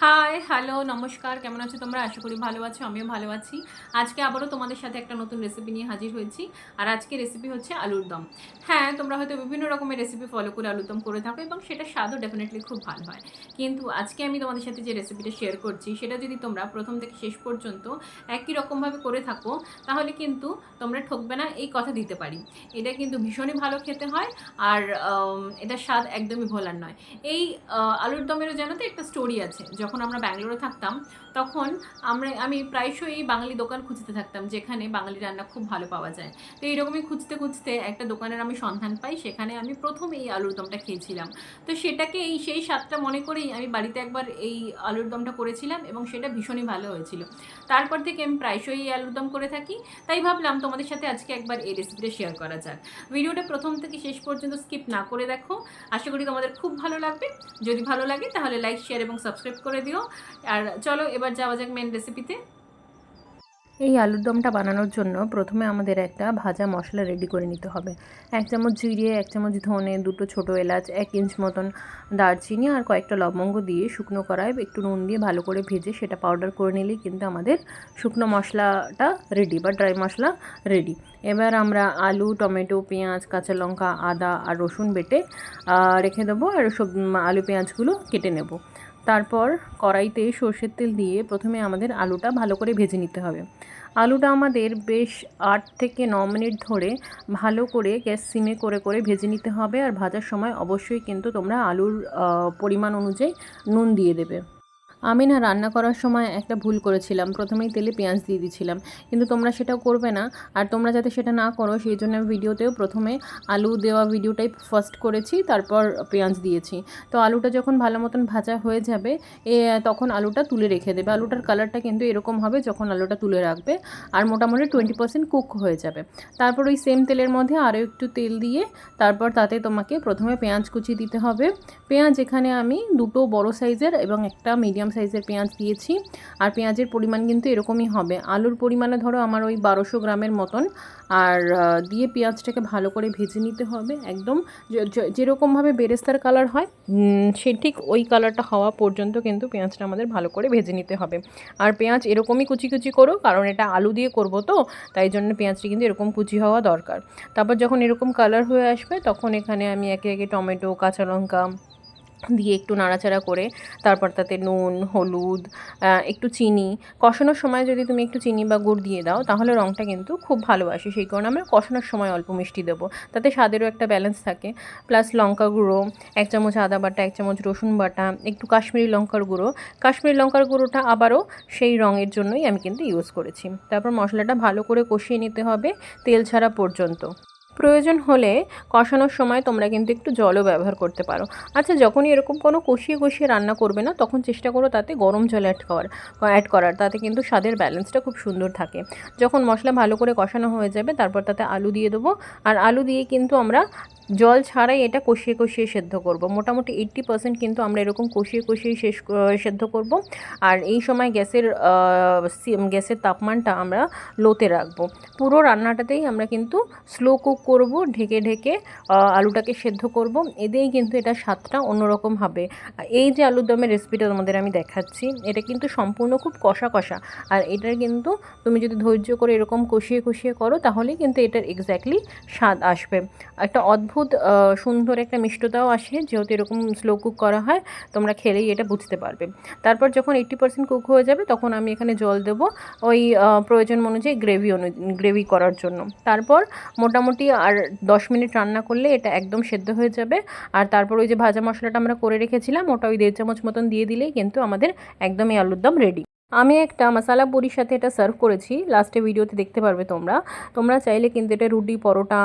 High, hello, নমস্কার। কেমন আছো তোমরা? আশা করি ভালো আছো। আমিও ভালো আছি। আজকে আবারও তোমাদের সাথে একটা নতুন রেসিপি নিয়ে হাজির হয়েছি। আর আজকের রেসিপি হচ্ছে আলুর দম। হ্যাঁ, তোমরা হয়তো বিভিন্ন রকমের রেসিপি ফলো করে আলুর দম করে থাকো এবং সেটার স্বাদও ডেফিনিটলি খুব ভালো হয়। কিন্তু আজকে আমি তোমাদের সাথে যে রেসিপিটা শেয়ার করছি, সেটা যদি তোমরা প্রথম থেকে শেষ পর্যন্ত একই রকমভাবে করে থাকো, তাহলে কিন্তু তোমরা ঠকবে না এই কথা দিতে পারি। এটা কিন্তু ভীষণই ভালো খেতে হয়। আর এটার স্বাদ একদমই ভোলার নয়। এই আলুর দমেরও জানো তো একটা স্টোরি আছে। যখন আমরা ব্যাঙ্গালোরে থাকতাম, তখন আমি প্রায়শই এই বাঙালি দোকান খুঁজতে থাকতাম, যেখানে বাঙালি রান্না খুব ভালো পাওয়া যায়। তো এইরকমই খুঁজতে খুঁজতে একটা দোকানের আমি সন্ধান পাই, সেখানে আমি প্রথম এই আলুর দমটা খেয়েছিলাম। তো সেটাকে সেই স্বাদটা মনে করেই আমি বাড়িতে একবার এই আলুর দমটা করেছিলাম এবং সেটা ভীষণই ভালো হয়েছিল। তারপর থেকে আমি প্রায়শই এই আলুর দম করে থাকি। তাই ভাবলাম তোমাদের সাথে আজকে একবার এই রেসিপিটা শেয়ার করা যাক। ভিডিওটা প্রথম থেকে শেষ পর্যন্ত স্কিপ না করে দেখো। আশা করি তোমাদের খুব ভালো লাগবে। যদি ভালো লাগে তাহলে লাইক, শেয়ার এবং সাবস্ক্রাইব করে দিও। আর চলো এবার যাওয়া যাক মেন রেসিপিতে। এই আলুর দমটা বানানোর জন্য প্রথমে আমাদের একটা ভাজা মশলা রেডি করে নিতে হবে। 1 চামচ জিরে, 1 চামচ ধনে, 2টো ছোটো এলাচ, 1 ইঞ্চ মতন দারচিনি আর কয়েকটা লবঙ্গ দিয়ে শুকনো কড়ায় একটু নুন দিয়ে ভালো করে ভেজে সেটা পাউডার করে নিলেই কিন্তু আমাদের শুকনো মশলাটা রেডি বা ড্রাই মশলা রেডি। এবার আমরা আলু, টমেটো, পেঁয়াজ, কাঁচা লঙ্কা, আদা আর রসুন বেটে রেখে দেবো আর সব আলু পেঁয়াজগুলো কেটে নেব। তারপর কড়াইতে সর্ষের তেল দিয়ে প্রথমে আমাদের আলুটা ভালো করে ভেজে নিতে হবে। আলুটা আমাদের বেশ 8 থেকে 9 মিনিট ধরে ভালো করে গ্যাস সিমে করে করে ভেজে নিতে হবে। আর ভাজার সময় অবশ্যই কিন্তু তোমরা আলুর পরিমাণ অনুযায়ী নুন দিয়ে দেবে। আমি না রান্না করার সময় একটা ভুল করেছিলাম, প্রথমেই তেলে পেঁয়াজ দিয়ে দিয়েছিলাম, কিন্তু তোমরা সেটাও করবে না। আর তোমরা যাতে সেটা না করো সেই জন্য আমি ভিডিওতেও প্রথমে আলু দেওয়া ভিডিওটাই ফার্স্ট করেছি, তারপর পেঁয়াজ দিয়েছি। তো আলুটা যখন ভালো মতন ভাজা হয়ে যাবে তখন আলুটা তুলে রেখে দেবে। আলুটার কালারটা কিন্তু এরকম হবে যখন আলুটা তুলে রাখবে, আর মোটামুটি 20% কুক হয়ে যাবে। তারপর ওই সেম তেলের মধ্যে আরও একটু তেল দিয়ে তারপর তাতে তোমাকে প্রথমে পেঁয়াজ কুচি দিতে হবে। পেঁয়াজ এখানে আমি 2টো বড় সাইজের এবং একটা মিডিয়াম সাইজের পেঁয়াজ দিয়েছি। আর পেঁয়াজের পরিমাণ কিন্তু এরকমই হবে। আলুর পরিমাণে ধরো আমার ওই 1200 গ্রামের মতন। আর দিয়ে পেঁয়াজটাকে ভালো করে ভেজে নিতে হবে একদম যেরকমভাবে বেরেস্তার কালার হয় সে ঠিক ওই কালারটা হওয়া পর্যন্ত কিন্তু পেঁয়াজটা আমাদের ভালো করে ভেজে নিতে হবে। আর পেঁয়াজ এরকমই কুচি কুচি করো, কারণ এটা আলু দিয়ে করবো, তো তাই জন্য পেঁয়াজটি কিন্তু এরকম কুচি হওয়া দরকার। তারপর যখন এরকম কালার হয়ে আসবে তখন এখানে আমি একে একে টমেটো, কাঁচা লঙ্কা দিয়ে একটু নাড়াচাড়া করে তারপর তাতে নুন, হলুদ, একটু চিনি, কষানোর সময় যদি তুমি একটু চিনি বা গুড় দিয়ে দাও তাহলে রঙটা কিন্তু খুব ভালো আসে। সেই কারণে আমরা কষানোর সময় অল্প মিষ্টি দেবো, তাতে স্বাদেরও একটা ব্যালেন্স থাকে। প্লাস লঙ্কা গুঁড়ো, 1 চামচ আদা বাটা, 1 চামচ রসুন বাটা, একটু কাশ্মীরি লঙ্কার গুঁড়ো। কাশ্মীরি লঙ্কার গুঁড়োটা আবারও সেই রঙের জন্যই আমি কিন্তু ইউজ করেছি। তারপর মশলাটা ভালো করে কষিয়ে নিতে হবে তেল ছাড়া পর্যন্ত। প্রয়োজন হলে কষানোর সময় তোমরা কিন্তু একটু জলও ব্যবহার করতে পারো। আচ্ছা, যখনই এরকম কোনো কষিয়ে কষিয়ে রান্না করবে না তখন চেষ্টা করো তাতে গরম জল অ্যাড করার, তাতে কিন্তু স্বাদের ব্যালেন্সটা খুব সুন্দর থাকে। যখন মশলা ভালো করে কষানো হয়ে যাবে তারপর তাতে আলু দিয়ে দেবো। আর আলু দিয়ে কিন্তু আমরা জল ছাড়াই এটা কষিয়ে কষিয়ে সেদ্ধ করব। মোটামুটি 80% কিন্তু আমরা এরকম কষিয়ে কষিয়ে সেদ্ধ করব। আর এই সময় গ্যাসের তাপমানটা আমরা লোতে রাখবো। পুরো রান্নাটাতেই আমরা কিন্তু স্লো কুক করব, ঢেকে ঢেকে আলুটাকে সেদ্ধ করব। এতেই কিন্তু এটা স্বাদটা অন্যরকম হবে। এই যে আলুর দমের রেসিপিটা তোমাদের আমি দেখাচ্ছি, এটা কিন্তু সম্পূর্ণ খুব কষা কষা। আর এটার কিন্তু তুমি যদি ধৈর্য করে এরকম কষিয়ে কষিয়ে করো তাহলেই কিন্তু এটার এক্স্যাক্টলি স্বাদ আসবে। একটা অদ্ভুত সুন্দর একটা মিষ্টতাও আসে, যেহেতু এরকম স্লো কুক করা হয়। তোমরা খেলেই এটা বুঝতে পারবে। তারপর যখন 80% কুক হয়ে যাবে তখন আমি এখানে জল দেবো ওই প্রয়োজন অনুযায়ী গ্রেভি করার জন্য। তারপর মোটামুটি আর 10 মিনিট রান্না করলে এটা একদম সেদ্ধ হয়ে যাবে। আর তারপর ওই যে ভাজা মশলাটা আমরা করে রেখেছিলাম ওটা ওই 1.5 চামচ মতন দিয়ে দিলেই কিন্তু আমাদের একদম এই আলুর দম রেডি। আমি একটা মশালা পুরির সাথে এটা সার্ভ করেছি, লাস্টে ভিডিওতে দেখতে পারবে তোমরা। তোমরা চাইলে কিন্তু এটা রুটি, পরোটা,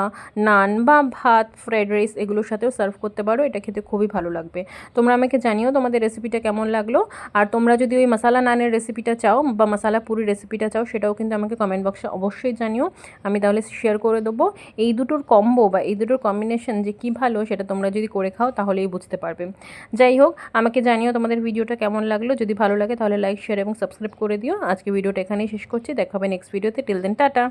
নান বা ভাত, ফ্রাইড রাইস এগুলোর সাথেও সার্ভ করতে পারো। এটা খেতে খুবই ভালো লাগবে। তোমরা আমাকে জানিও তোমাদের রেসিপিটা কেমন লাগলো। আর তোমরা যদি ওই মশালা নানের রেসিপিটা চাও বা মশালা পুরির রেসিপিটা চাও সেটাও কিন্তু আমাকে কমেন্ট বক্সে অবশ্যই জানিও। আমি তাহলে শেয়ার করে দেবো। এই দুটোর কম্বো বা এই দুটোর কম্বিনেশন যে কী ভালো সেটা তোমরা যদি করে খাও তাহলেই বুঝতে পারবে। যাই হোক, আমাকে জানিও তোমাদের ভিডিওটা কেমন লাগলো। যদি ভালো লাগে তাহলে লাইক, শেয়ার এবং সাবস্ক্রাইব করে দিও। আজকে ভিডিওটা এখানেই শেষ করছি। দেখা হবে নেক্সট ভিডিওতে। Till then tata.